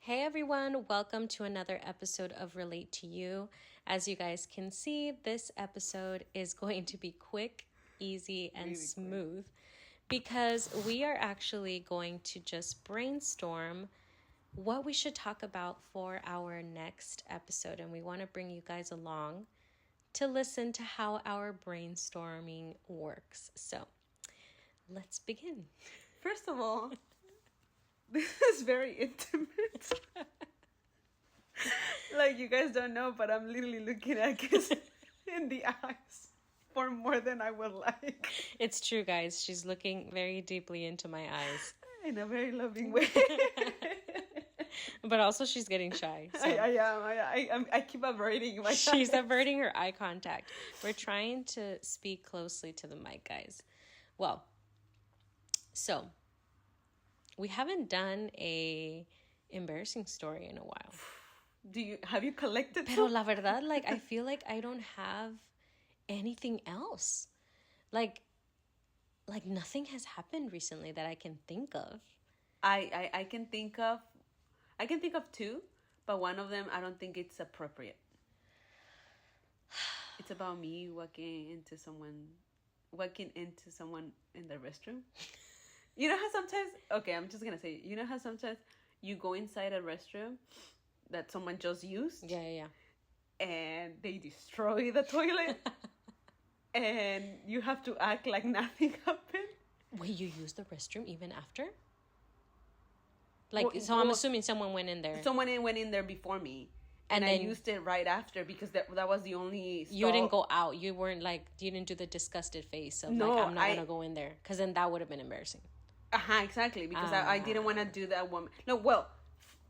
Hey everyone, welcome to another episode of Relate to You. As you guys can see, this episode is going to be quick, easy, and really smooth because we are actually going to just brainstorm what we should talk about for our next episode. And we want to bring you guys along to listen to how our brainstorming works. So let's begin. First of all, this is very intimate. Like, you guys don't know, but I'm literally looking at Kiss in the eyes for more than I would like. It's true, guys. She's looking very deeply into my eyes. In a very loving way. But also she's getting shy. So. I keep averting my She's averting her eye contact. We're trying to speak closely to the mic, guys. Well, so we haven't done a embarrassing story in a while. Have you collected? Pero la verdad, like, I feel like I don't have anything else. Like nothing has happened recently that I can think of. I can think of two, but one of them I don't think it's appropriate. It's about me walking into someone in the restroom. You know how sometimes, okay, I'm just going to say, you know how sometimes you go inside a restroom that someone just used? Yeah. And they destroy the toilet. And you have to act like nothing happened. Wait, you used the restroom even after? I'm assuming someone went in there. Someone went in there before me. And I used it right after because that was the only stall. You didn't go out. You weren't you didn't do the disgusted face of I'm not going to go in there. Because then that would have been embarrassing. Exactly. Because I didn't want to do that woman. No, well,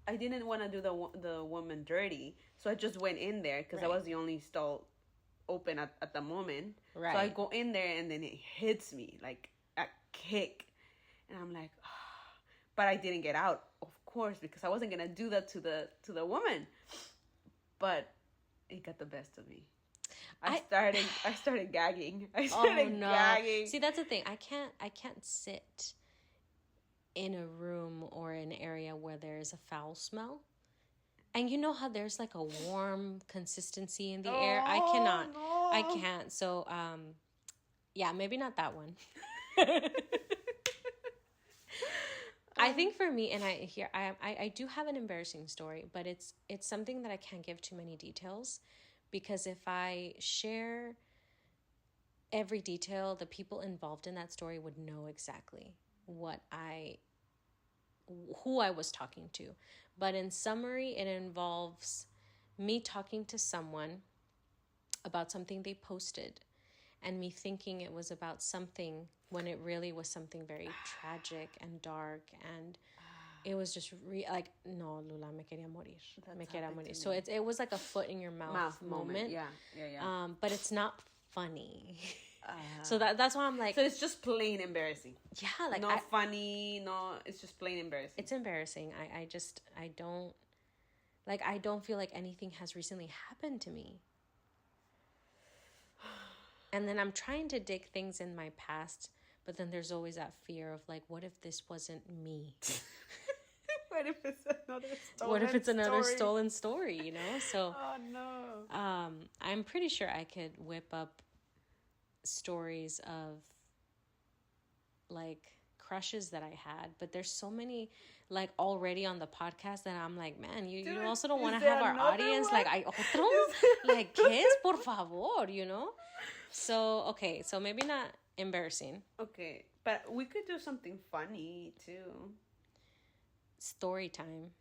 I didn't want to do the woman dirty. So I just went in there because that was the only stall open at the moment. Right. So I go in there and then it hits me like a kick. And I'm like, oh. But I didn't get out, of course, because I wasn't going to do that to the woman. But it got the best of me. I started gagging. Gagging. See, that's the thing. I can't sit in a room or an area where there's a foul smell. And you know how there's like a warm consistency in the air? I cannot. No. I can't. So, yeah, maybe not that one. I think for me, and I do have an embarrassing story, but it's something that I can't give too many details, because if I share every detail, the people involved in that story would know exactly who I was talking to. But in summary, it involves me talking to someone about something they posted and me thinking it was about something when it really was something very tragic and dark, and it was just no, Lula, me quería morir. Me quería morir. So it was like a foot in your mouth moment. Yeah. But it's not funny. So that's why I'm like... So it's just plain embarrassing. Yeah, like... Not funny, no, it's just plain embarrassing. It's embarrassing. I don't feel like anything has recently happened to me. And then I'm trying to dig things in my past, but then there's always that fear of like, what if this wasn't me? What if it's another stolen story, you know? So, oh no. I'm pretty sure I could whip up stories of like crushes that I had, but there's so many like already on the podcast that I'm like, man, you also don't want to have our audience one? Like, ¿hay otros? Like, ¿qué es, por favor? You know? So, okay, so maybe not embarrassing. Okay, but we could do something funny too. Story time,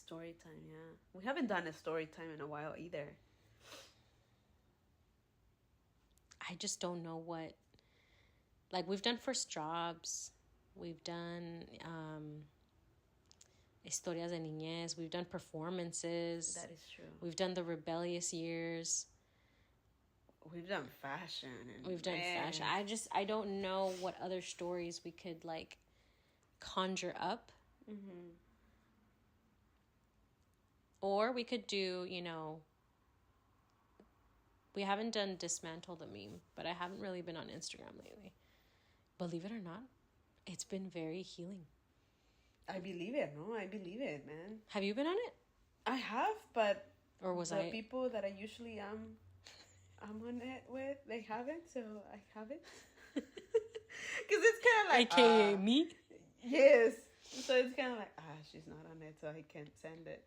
yeah. We haven't done a story time in a while either. I just don't know what... Like, we've done first jobs. We've done historias de niñez. We've done performances. That is true. We've done the rebellious years. We've done fashion. Fashion. I don't know what other stories we could, like, conjure up. Mm-hmm. Or we could do, we haven't done Dismantle the Meme, but I haven't really been on Instagram lately. Believe it or not, it's been very healing. I believe it. No, I believe it, man. Have you been on it? I have, but or was the people that I usually I'm on it with, they haven't, so I haven't. Because it's kind of like AKA me. Yes. So it's kind of like she's not on it, so I can't send it.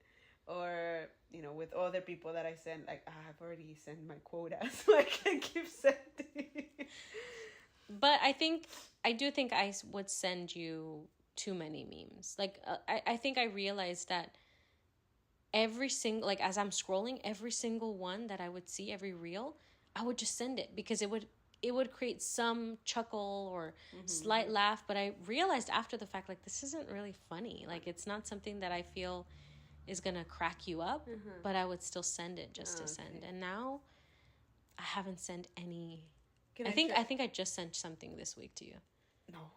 Or with other people that I send, like I've already sent my quota, so I can't keep sending. But I do think I would send you too many memes. Like I think I realized that every single, like as I'm scrolling, every single one that I would see, every reel, I would just send it because it would create some chuckle or slight laugh. But I realized after the fact, like, this isn't really funny. Like, it's not something that I feel is gonna crack you up, but I would still send it just to send. And now I haven't sent any. I think I just sent something this week to you. No.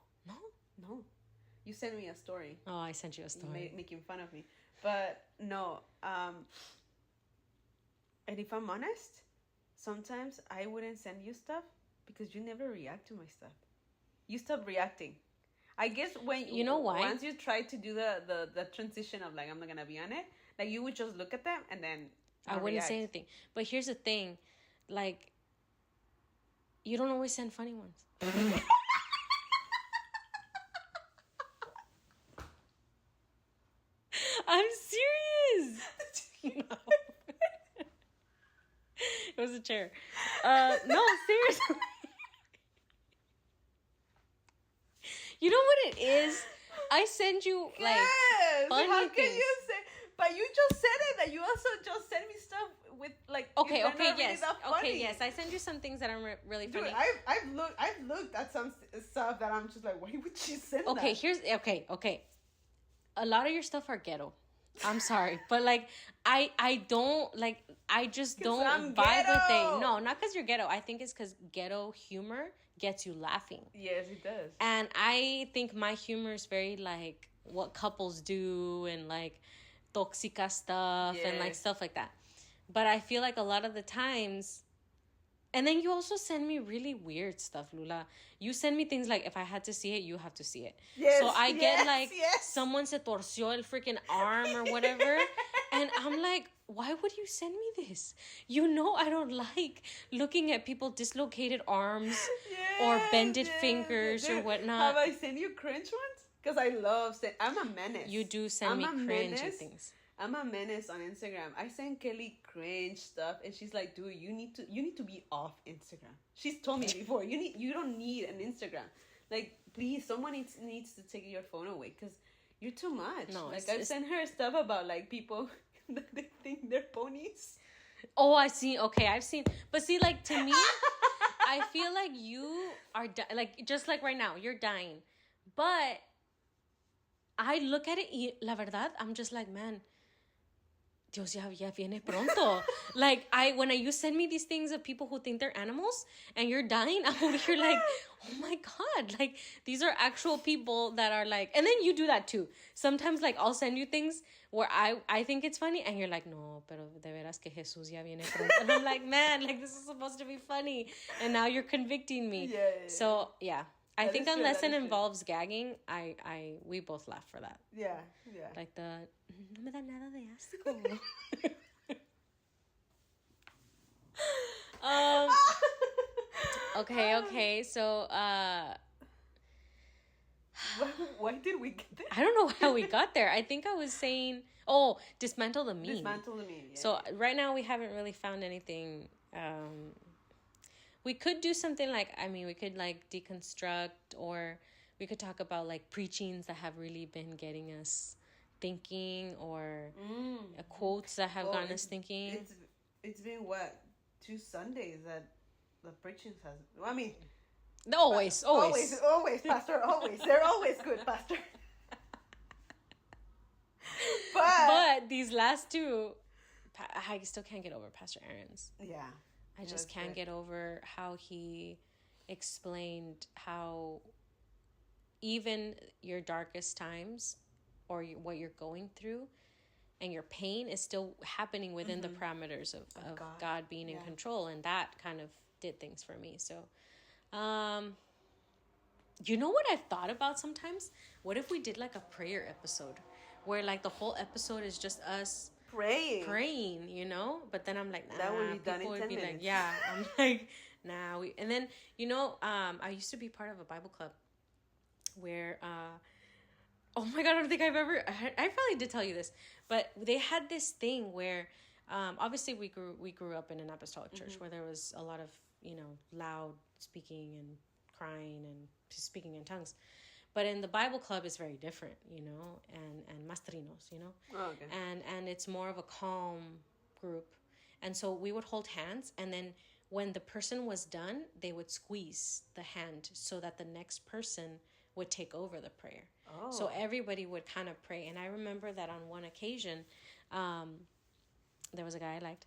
You sent me a story. Oh, I sent you a story. Making fun of me. But no. And if I'm honest, sometimes I wouldn't send you stuff because you never react to my stuff. You stop reacting. I guess when you know why? Once you try to do the transition of like I'm not gonna be on it, like you would just look at them and then I wouldn't say anything. But here's the thing, like, you don't always send funny ones. I'm serious. No. It was a chair. No, seriously. You know what it is? I send you like funny how things. Can you say? But you just said it that you also just send me stuff with like. Okay, yes. Okay, yes. I send you some things that are really funny. Dude, I've looked at some stuff that I'm just like, why would she send that? Okay. A lot of your stuff are ghetto. I'm sorry, but like I don't like. I just don't vibe with it. No, not because you're ghetto. I think it's because ghetto humor gets you laughing. Yes, it does. And I think my humor is very like what couples do and like toxica stuff and like stuff like that. But I feel like a lot of the times. And then you also send me really weird stuff, Lula. You send me things like, if I had to see it, you have to see it. Yes, so I get like, someone se torció el freaking arm or whatever. And I'm like, why would you send me this? You know I don't like looking at people dislocated arms or bended fingers or whatnot. Have I sent you cringe ones? Because I love I'm a menace. You do send me cringy things. I'm a menace on Instagram. I send Kelly cringe stuff, and she's like, "Dude, you need to be off Instagram." She's told me before, you don't need an Instagram. Like, please, someone needs to take your phone away because you're too much. No, like I've sent her stuff about like people that they think they're ponies. Oh, I see. Okay, I've seen. But see, like to me, I feel like you are like just like right now, you're dying. But I look at it, y la verdad, I'm just like, man. Dios, ya viene pronto. Like, when you send me these things of people who think they're animals and you're dying, I'm over here like, oh my God. Like, these are actual people that are like, and then you do that too. Sometimes, like, I'll send you things where I think it's funny and you're like, no, pero de veras que Jesús ya viene pronto. And I'm like, man, like, this is supposed to be funny. And now you're convicting me. Yeah. So, yeah. I think unless it involves gagging, we both laugh for that. Yeah. Like no me da nada de asco. Okay. So, why did we get there? I don't know how we got there. I think I was saying, dismantle the meme. Dismantle the meme. Yeah. So right now we haven't really found anything. We could do something like, we could like deconstruct, or we could talk about like preachings that have really been getting us thinking, or quotes that have gotten us thinking. It's been what, 2 Sundays that the preachings has. Always, Pastor, always. They're always good, Pastor. But these last 2, I still can't get over Pastor Aaron's. Yeah. I just can't get over how he explained how even your darkest times or what you're going through and your pain is still happening within the parameters of God being in control. And that kind of did things for me. So, You know what I've thought about sometimes? What if we did like a prayer episode where like the whole episode is just us praying, you know? But then I'm like, nah, that would be done people in would 10 be minutes. like, yeah. I'm like, nah. And then, you know, I used to be part of a Bible club where, oh my God, I don't think I probably did tell you this, but they had this thing where, obviously we grew up in an apostolic church where there was a lot of, you know, loud speaking and crying and speaking in tongues. But in the Bible club, it's very different, you know, and mastrinos, you know. Oh, okay. And it's more of a calm group. And so we would hold hands, and then when the person was done, they would squeeze the hand so that the next person would take over the prayer. Oh. So everybody would kind of pray. And I remember that on one occasion, there was a guy I liked.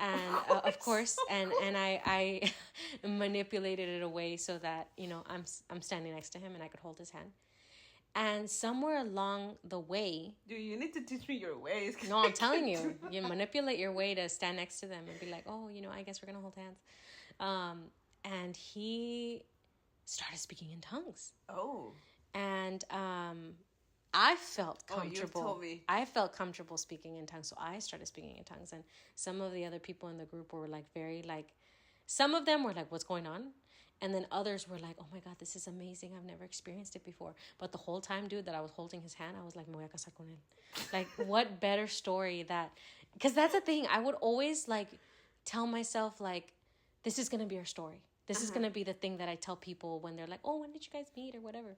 And of course, and I manipulated it away so that, you know, I'm standing next to him and I could hold his hand. And somewhere along the way, dude, you need to teach me your ways. No, I'm telling you, you manipulate your way to stand next to them and be like, oh, you know, I guess we're gonna hold hands. And he started speaking in tongues. Oh. And I felt comfortable. You told me. I felt comfortable speaking in tongues, so I started speaking in tongues. And some of the other people in the group were like very like, some of them were like, "What's going on?" And then others were like, "Oh my God, this is amazing! I've never experienced it before." But the whole time, dude, that I was holding his hand, I was like, "Me voy a casar con él." Like, what better story that? Because that's the thing. I would always like tell myself like, "This is gonna be our story. This is gonna be the thing that I tell people when they're like, oh, when did you guys meet or whatever."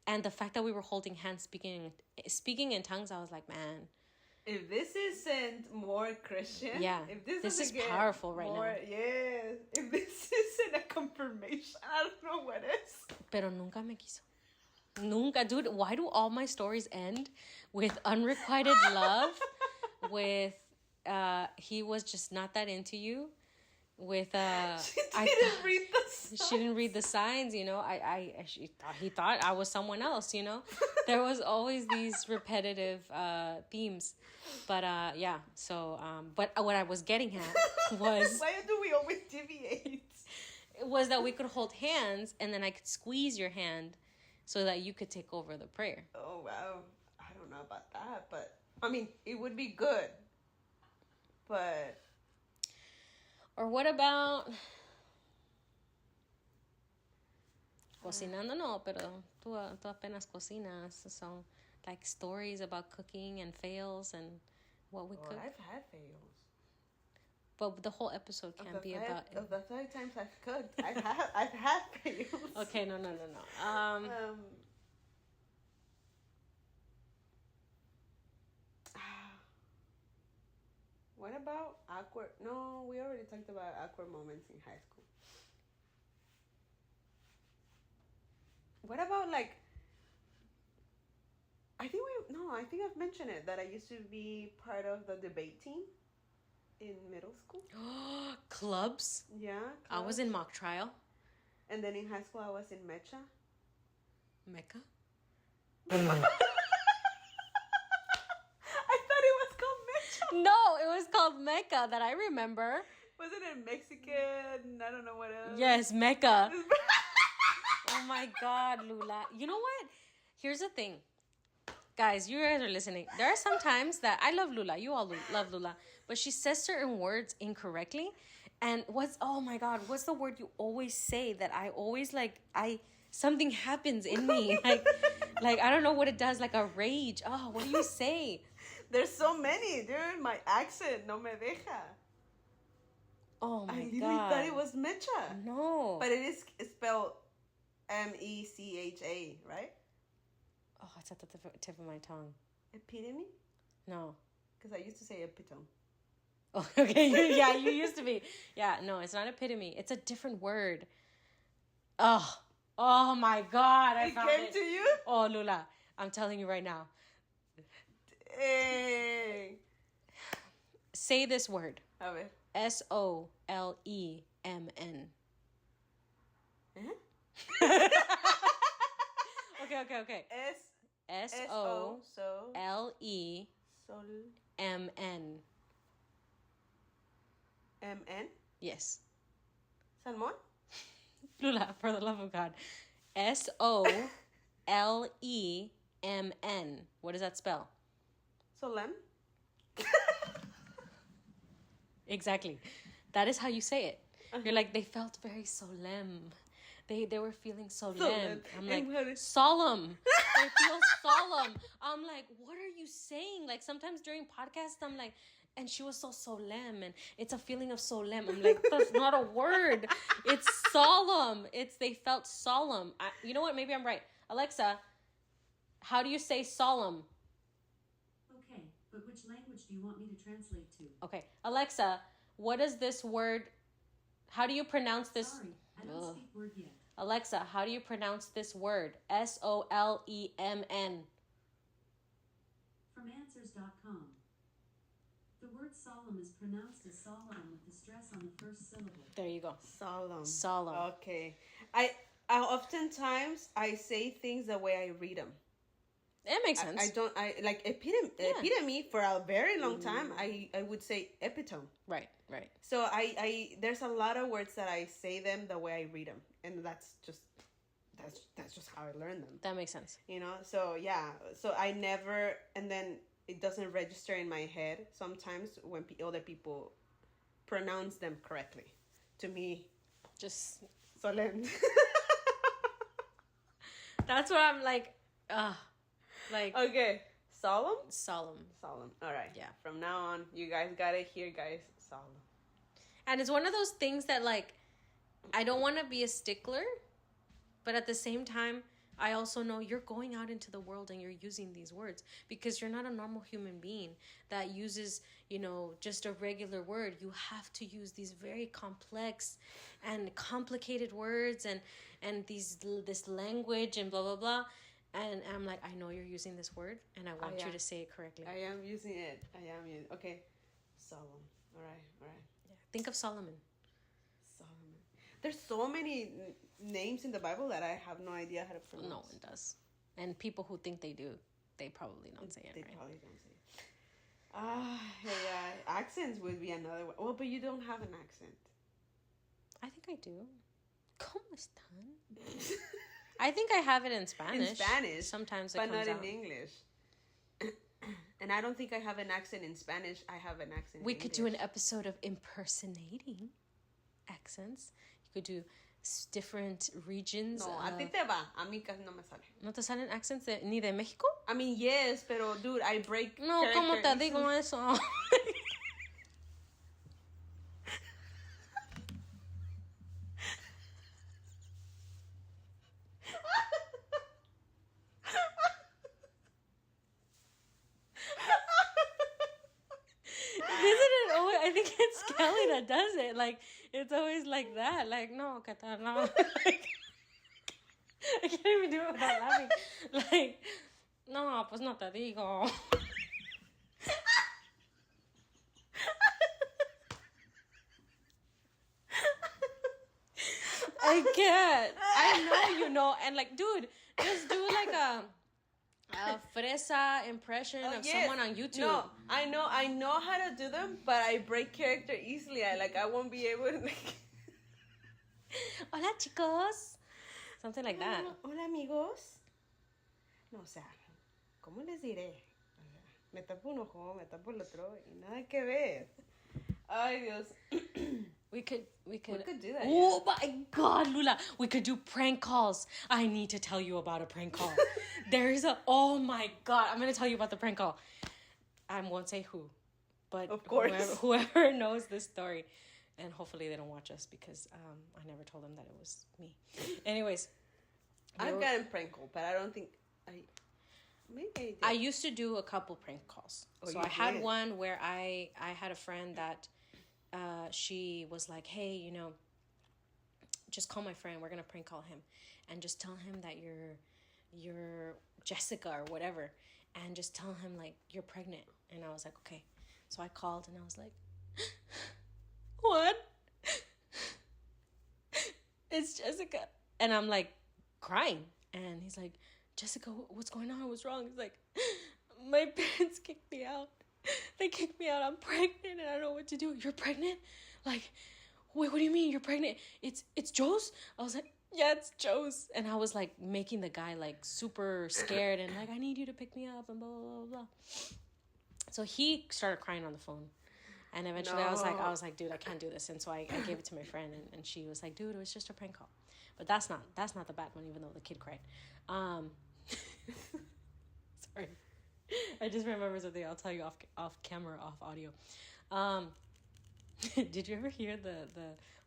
And the fact that we were holding hands, speaking in tongues, I was like, man. If this isn't more Christian, yeah, if this is powerful right now. Yeah, if this isn't a confirmation, I don't know what is. Pero nunca me quiso. Nunca, dude. Why do all my stories end with unrequited love? With he was just not that into you. With she didn't read the signs, you know. He thought I was someone else, you know. There was always these repetitive themes, but yeah. So but what I was getting at was why do we always deviate? It was that we could hold hands, and then I could squeeze your hand, so that you could take over the prayer. Oh wow, I don't know about that, but I mean, it would be good, but. Or what about cocinando? No, pero tú apenas cocinas. So, like stories about cooking and fails and what we cook. I've had fails. But the whole episode can't be about. Of the 30 times I've cooked, I've had fails. Okay, no. What about awkward? No, we already talked about awkward moments in high school. What about like? I think I've mentioned it that I used to be part of the debate team in middle school. Clubs? Yeah. Clubs. I was in mock trial. And then in high school I was in Mecha. Mecca? No, it was called Mecca that I remember. Wasn't it Mexican? I don't know what else. Yes, Mecca. Oh my God, Lula. You know what? Here's the thing. Guys, you guys are listening. There are some times that I love Lula. You all love Lula. But she says certain words incorrectly. And what's the word you always say that I always something happens in me. Like I don't know what it does, like a rage. Oh, what do you say? There's so many, dude. My accent no me deja. Oh my God. I really thought it was Mecha. No. But it is spelled Mecha, right? Oh, it's at the tip of my tongue. Epitome? No. Because I used to say epitome. Oh, okay. Yeah, you used to be. Yeah, no, it's not epitome. It's a different word. Oh my God. It came to you? Oh, Lula. I'm telling you right now. Dang. Say this word. A ver. SOLEMN. Uh-huh. Okay. SOLEMN. MN? Yes. Salmon? Lula, for the love of God. Solemn. What does that spell? Solemn? Exactly. That is how you say it. You're like, they felt very solemn. They were feeling solemn. I'm like, solemn. They feel solemn. I'm like, what are you saying? Like, sometimes during podcasts, I'm like, and she was so solemn, and it's a feeling of solemn. I'm like, that's not a word. It's solemn. They felt solemn. You know what? Maybe I'm right. Alexa, how do you say solemn? Okay, but which language do you want me to translate to? Okay, Alexa, what is this word? How do you pronounce this? Sorry, I don't speak word yet. Alexa, how do you pronounce this word? Solemn. From answers.com. The word solemn is pronounced as solemn with the stress on the first syllable. There you go. Solemn. Okay. I oftentimes I say things the way I read them. That makes sense. I like epitome for a very long time. I would say epitome. Right. So I there's a lot of words that I say them the way I read them, and that's just how I learn them. That makes sense. You know. So yeah. So I never, and then it doesn't register in my head sometimes when other people pronounce them correctly. To me, just solemn. That's what I'm like. Like, okay. Solemn. All right. Yeah. From now on, you guys got it here, guys. Solemn. And it's one of those things that, like, I don't want to be a stickler, but at the same time, I also know you're going out into the world and you're using these words because you're not a normal human being that uses, just a regular word. You have to use these very complex and complicated words and this language and blah, blah, blah. And I'm like, I know you're using this word, and I want you to say it correctly. I am using it. Okay. Solemn. All right. Yeah. Think of Solomon. There's so many names in the Bible that I have no idea how to pronounce. No one does. And people who think they do, they probably don't say it, They right? probably don't say it. Yeah. Accents would be another one. Well, but you don't have an accent. I think I do. ¿Cómo están? I think I have it in Spanish. Sometimes it comes out. But not in English. And I don't think I have an accent in Spanish. I have an accent in English. We could do an episode of impersonating accents. You could do different regions. No, a ti te va. A mí casi no me sale. ¿No te salen accents ni de México? I mean, yes, pero dude, I break No, ¿cómo te digo eso? I think it's Kelly that does it. Like, it's always like that. Like, no, que tal, no. Like, I can't even do it without laughing. Like, no, pues no te digo. I can't. I know, and like, dude, just do like a fresa impression of someone on YouTube. No, I know how to do them, but I break character easily. I won't be able to like. Hola, chicos. Something like that. Hola, amigos. No, o sea, ¿cómo les diré? O sea, me tapo un ojo, me tapo el otro, y nada que ver. Ay, Dios. We could do that. Oh my God, Lula. We could do prank calls. I need to tell you about a prank call. Oh my God. I'm going to tell you about the prank call. I won't say who, but of course, whoever knows this story, and hopefully they don't watch us because I never told them that it was me. Anyways. I've gotten prank called, but I don't think maybe I did. I used to do a couple prank calls. So I had one where I had a friend that she was like, hey, just call my friend. We're going to prank call him. And just tell him that you're Jessica or whatever. And just tell him, like, you're pregnant. And I was like, okay. So I called and I was like, what? It's Jessica. And I'm like crying. And he's like, Jessica, what's going on? What's wrong? He's like, my parents kicked me out. They kicked me out. I'm pregnant and I don't know what to do. You're pregnant? Like, wait, what do you mean you're pregnant? It's Joe's? I was like, yeah, it's Joe's. And I was like making the guy like super scared and like, I need you to pick me up and blah, blah, blah, blah. So he started crying on the phone. And eventually I was like, dude, I can't do this. And so I gave it to my friend and she was like, dude, it was just a prank call. But that's not the bad one, even though the kid cried. Sorry. I just remember something. I'll tell you off camera, off audio. Did you ever hear the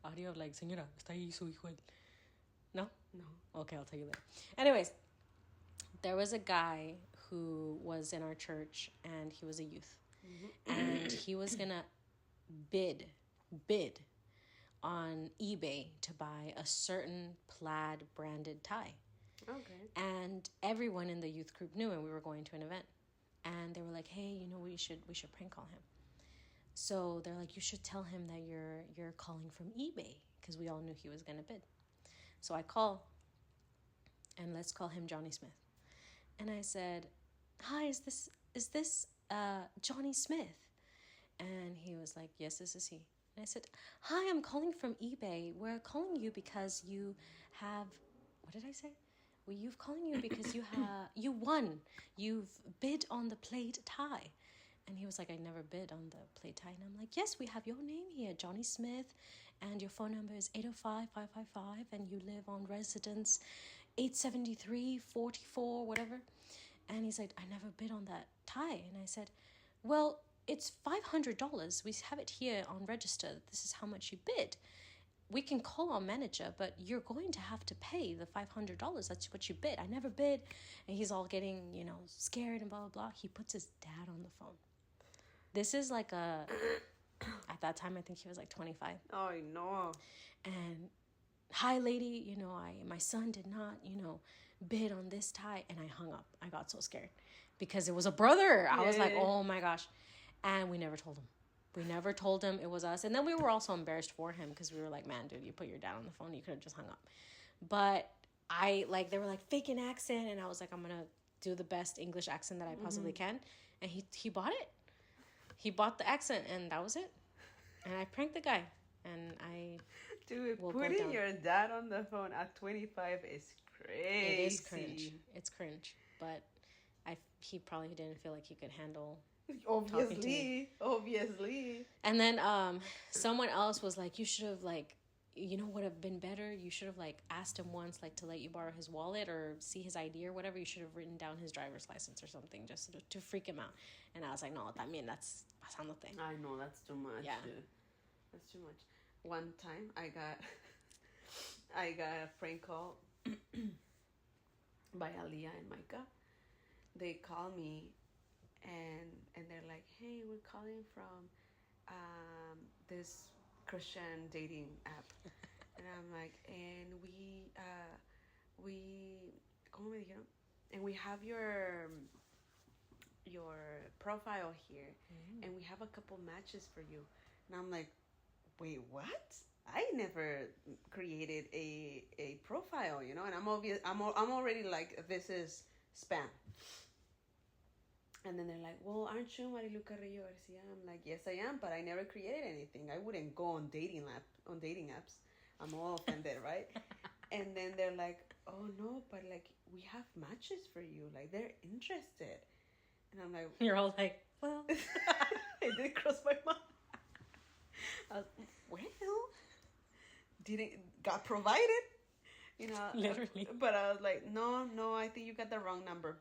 audio of like, señora, está ahí su hijo? No? No. Okay, I'll tell you later. Anyways, there was a guy who was in our church and he was a youth. Mm-hmm. And he was going to bid on eBay to buy a certain plaid branded tie. Okay. And everyone in the youth group knew, and we were going to an event. And they were like, hey, you know, we should prank call him. So they're like, you should tell him that you're calling from eBay, because we all knew he was going to bid. So I call, and let's call him Johnny Smith. And I said, hi, is this Johnny Smith? And he was like, yes, this is he. And I said, hi, I'm calling from eBay. We're calling you because you have, what did I say? You've calling you because you won. You've bid on the plaid tie. And he was like, I never bid on the plaid tie. And I'm like, yes, we have your name here, Johnny Smith. And your phone number is 805-555. And you live on residence 873-44, whatever. And he's like, I never bid on that tie. And I said, well, it's $500. We have it here on register. This is how much you bid. We can call our manager, but you're going to have to pay the $500. That's what you bid. I never bid. And he's all getting, scared and blah, blah, blah. He puts his dad on the phone. This is like at that time, I think he was like 25. Oh, no. And, hi, lady, my son did not, bid on this tie. And I hung up. I got so scared because it was a brother. I was like, oh my gosh. And we never told him. We never told him it was us. And then we were also embarrassed for him because we were like, man, dude, you put your dad on the phone. You could have just hung up. But they were like, fake an accent. And I was like, I'm going to do the best English accent that I possibly can. And he bought it. He bought the accent and that was it. And I pranked the guy. And I... Dude, putting your dad on the phone at 25 is crazy. It is cringe. It's cringe. But he probably didn't feel like he could handle... Obviously. And then someone else was like, you should have would have been better. You should have asked him once to let you borrow his wallet or see his ID or whatever. You should have written down his driver's license or something just to freak him out. And I was like, no, that's pasándote. I know, that's too much. Yeah. Dude. That's too much. One time I got a prank call by Aliyah and Micah. They call me and they're like, hey, we're calling from this Christian dating app. And I'm like, and we ¿cómo me dijeron? And we have your profile here, and we have a couple matches for you. And I'm like, wait, what? I never created a profile, and I'm already like, this is spam. And then they're like, well, aren't you Marilu Carrillo Garcia? I'm like, yes, I am, but I never created anything. I wouldn't go on dating apps. I'm all offended, right? And then they're like, oh, no, but, we have matches for you. They're interested. And I'm like... You're all like, well... It did cross my mind. I was, well... got provided. Literally. But I was like, no, I think you got the wrong number.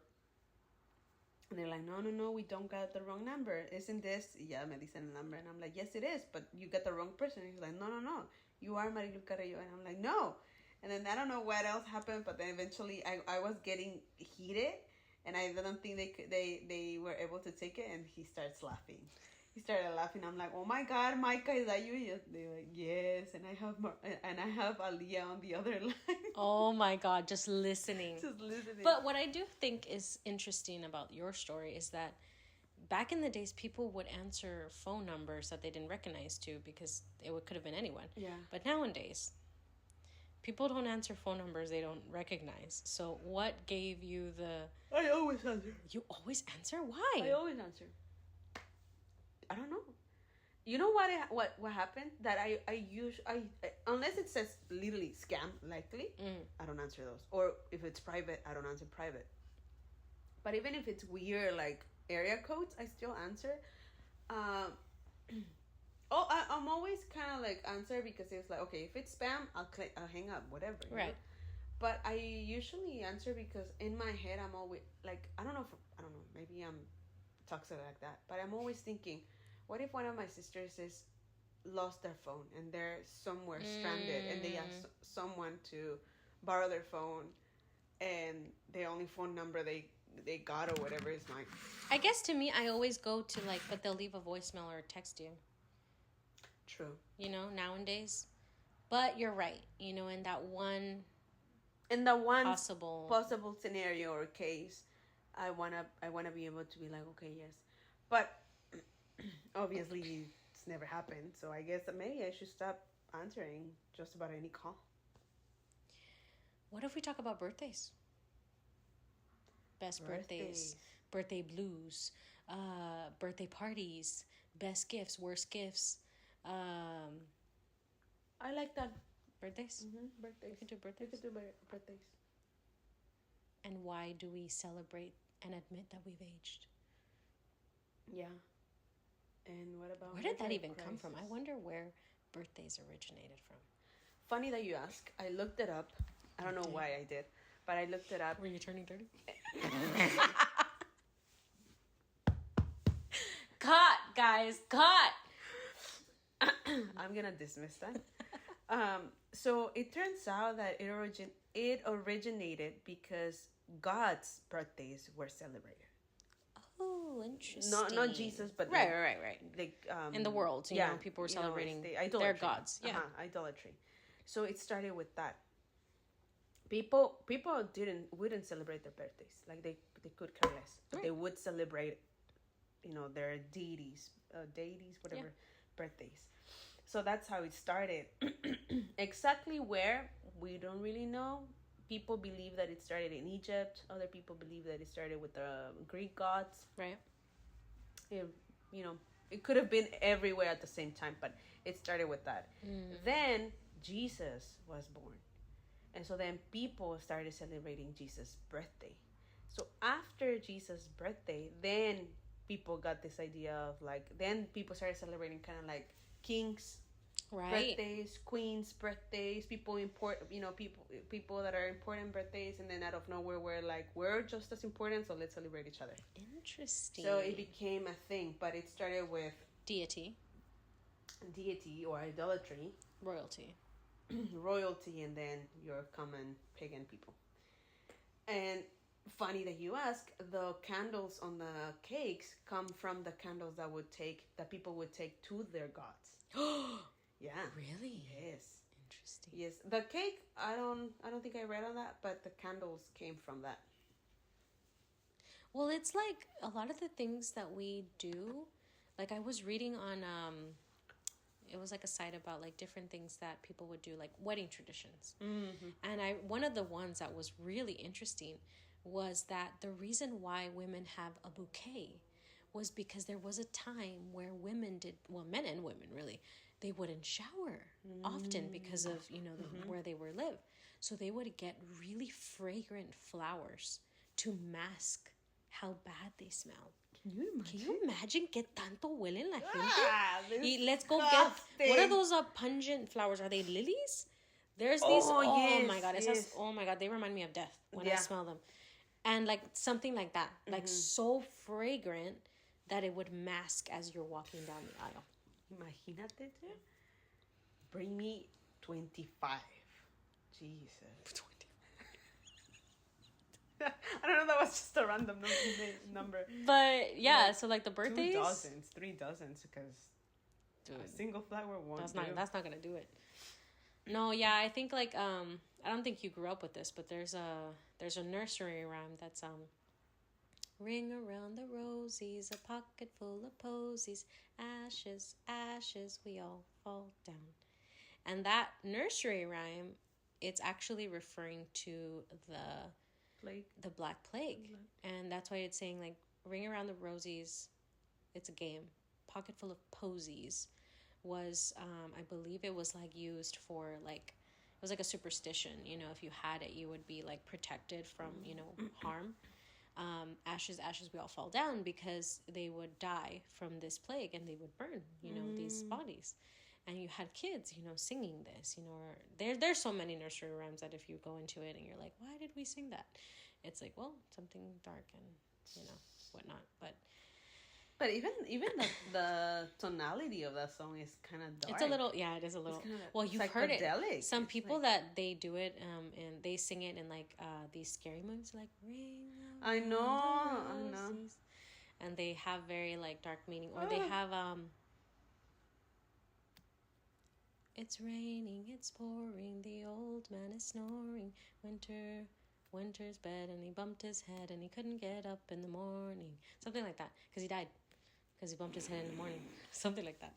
And they're like, no, we don't got the wrong number. Isn't this? Yeah, me dicen el number. And I'm like, yes, it is, but you got the wrong person. And he's like, no, you are Marilu Carrillo. And I'm like, no. And then I don't know what else happened, but then eventually I was getting heated, and I don't think they were able to take it, and he starts laughing. He started laughing. I'm like, oh my God, Micah, is that you? They're like, yes. And I have Aliyah on the other line. Oh my God, just listening. Just listening. But what I do think is interesting about your story is that back in the days, people would answer phone numbers that they didn't recognize to because could have been anyone. Yeah. But nowadays, people don't answer phone numbers they don't recognize. So what gave you the... I always answer. You always answer? Why? I always answer. I don't know. You know what happened? That I unless it says literally scam likely, I don't answer those. Or if it's private, I don't answer private. But even if it's weird like area codes, I still answer. Um, I'm always kind of like answer because it's like, okay, if it's spam, I'll hang up, whatever. Right. Know? But I usually answer because in my head I'm always like, I don't know, maybe I'm toxic like that, but I'm always thinking, what if one of my sisters is lost their phone and they're somewhere stranded and they ask someone to borrow their phone and the only phone number they got or whatever is mine. I guess to me, I always go to like, but they'll leave a voicemail or text you. True. You know, nowadays. But you're right. You know, in that one possible scenario or case, I wanna be able to be like, okay, yes, but obviously it's never happened. So I guess that maybe I should stop answering just about any call. What if we talk about birthdays? Best birthdays, birthday blues, birthday parties, best gifts, worst gifts. I like that. Birthdays? Mm-hmm. Birthdays. We can do birthdays. We can do birthdays. And why do we celebrate and admit that we've aged? Yeah. And what about... Where did that even come from? I wonder where birthdays originated from. Funny that you ask. I looked it up. I don't know why I did, but I looked it up. Were you turning 30? Cut, guys, cut! I'm going to dismiss that. So it turns out that it originated because God's birthdays were celebrated. Oh, interesting. Not Jesus, but right. Like in the world, you know, people were celebrating their gods. Yeah, idolatry. So it started with that. People wouldn't celebrate their birthdays. Like they could care less, but they would celebrate, you know, their deities, whatever, birthdays. So that's how it started. Exactly where, we don't really know. People believe that it started in Egypt. Other people believe that it started with the Greek gods. Right. It could have been everywhere at the same time, but it started with that. Then Jesus was born. And so then people started celebrating Jesus' birthday. So after Jesus' birthday, then people got this idea of like, then people started celebrating kind of like kings' birthdays, queens' birthdays, people that are important birthdays, and then out of nowhere we're just as important, so let's celebrate each other. Interesting. So it became a thing, but it started with deity or idolatry, royalty, and then your common pagan people. And funny that you ask, the candles on the cakes come from the candles that people would take to their gods. Yeah. Really? Yes. Interesting. Yes. The cake, I don't think I read on that, but the candles came from that. Well, it's like a lot of the things that we do, like I was reading on it was like a site about like different things that people would do, like wedding traditions. Mm-hmm. And one of the ones that was really interesting was that the reason why women have a bouquet was because there was a time where men and women really, they wouldn't shower often because of, where they were live. So they would get really fragrant flowers to mask how bad they smell. Can you imagine que tanto huelen la gente? Let's go get, what are those pungent flowers? Are they lilies? There's these, my God. Yes. Oh my God, they remind me of death when I smell them. And like something like that, like so fragrant that it would mask as you're walking down the aisle. Imagínate, bring me 25. Jesus. 25. I don't know, that was just a random number. But yeah, so like the birthdays. 3 dozens, because a single flower won't That's not gonna do it. No, yeah, I think like I don't think you grew up with this, but there's a nursery rhyme that's ring around the rosies, a pocket full of posies, ashes, ashes, we all fall down. And that nursery rhyme, it's actually referring to the Black Plague. And that's why it's saying like ring around the rosies, it's a game. pocket full of posies was, I believe it was like used for like, it was like a superstition, you know, if you had it, you would be like protected from, you know, harm. Ashes, we all fall down, because they would die from this plague and they would burn, you know, these bodies. And you had kids, you know, singing this, you know, or there's so many nursery rhymes that if you go into it and you're like, why did we sing that? It's like, well, something dark and, you know, whatnot. But even the tonality of that song is kind of dark. It's a little, yeah, it is a little. Well, you've heard it. Some people that they do it, and they sing it in like these scary movies, like Ring. I know. And they have very like dark meaning, or they have It's raining, it's pouring, the old man is snoring. Winter's bed, and he bumped his head, and he couldn't get up in the morning. Something like that, because he died. Because he bumped his head in the morning. Something like that.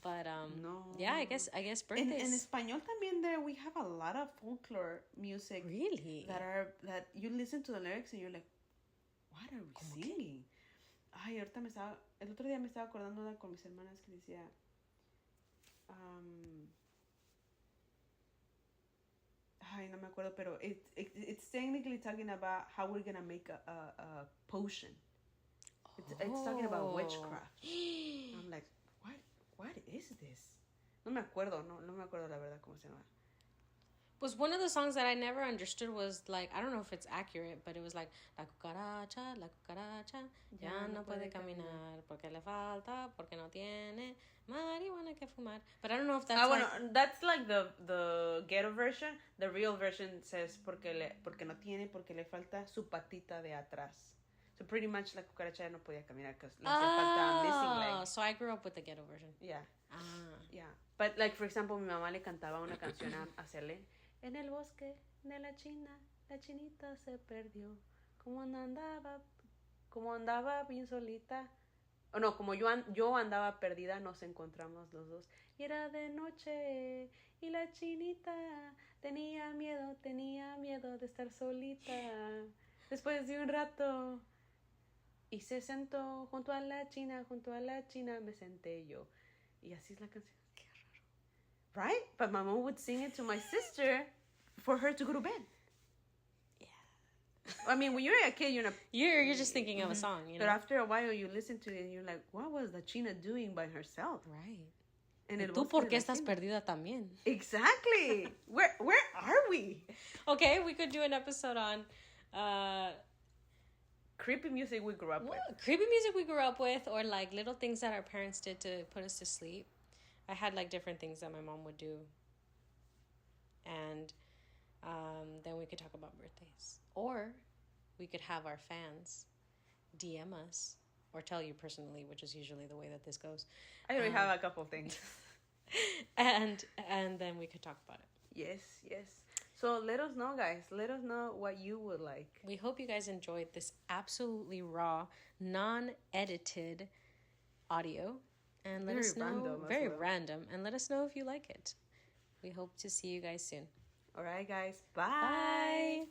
But, no. Yeah, I guess birthdays. In Español también there, we have a lot of folklore music. Really? That you listen to the lyrics and you're like, what are we singing? Ay, el otro día me estaba acordando con mis hermanas que decía, ay, no me acuerdo, pero it's technically talking about how we're gonna make a potion. It's talking about witchcraft. I'm like, what is this? No me acuerdo la verdad cómo se llama. Was one of the songs that I never understood was like, I don't know if it's accurate, but it was like, la cucaracha, ya no puede caminar, porque le falta, porque no tiene marihuana que fumar. But I don't know if that's that's like the ghetto version. The real version says, porque no tiene, porque le falta su patita de atrás. So pretty much la cucaracha ya no podía caminar because le hacía falta missing leg. So I grew up with the ghetto version. Yeah. Yeah. But like, for example, mi mamá le cantaba una canción a Cele. En el bosque de la chinita se perdió. Como andaba bien solita. O no, como yo andaba perdida, nos encontramos los dos. Y era de noche, y la chinita tenía miedo de estar solita. Después de un rato, y se sentó junto a la china me senté yo. Y así es la canción. Qué raro. Right? But my mom would sing it to my sister for her to go to bed. Yeah. I mean, when you're a kid, you're just thinking of a song, you know. But after a while, you listen to it and you're like, what was the china doing by herself? Right. And ¿Y tú por qué estás perdida también? Exactly. Where are we? Okay, we could do an episode on creepy music we grew up with. Creepy music we grew up with, or like little things that our parents did to put us to sleep. I had like different things that my mom would do. And then we could talk about birthdays. Or we could have our fans DM us or tell you personally, which is usually the way that this goes. I already have a couple things. and then we could talk about it. Yes. So let us know, guys. Let us know what you would like. We hope you guys enjoyed this absolutely raw, non-edited audio. And let us know. Very random. And let us know if you like it. We hope to see you guys soon. All right, guys. Bye. Bye.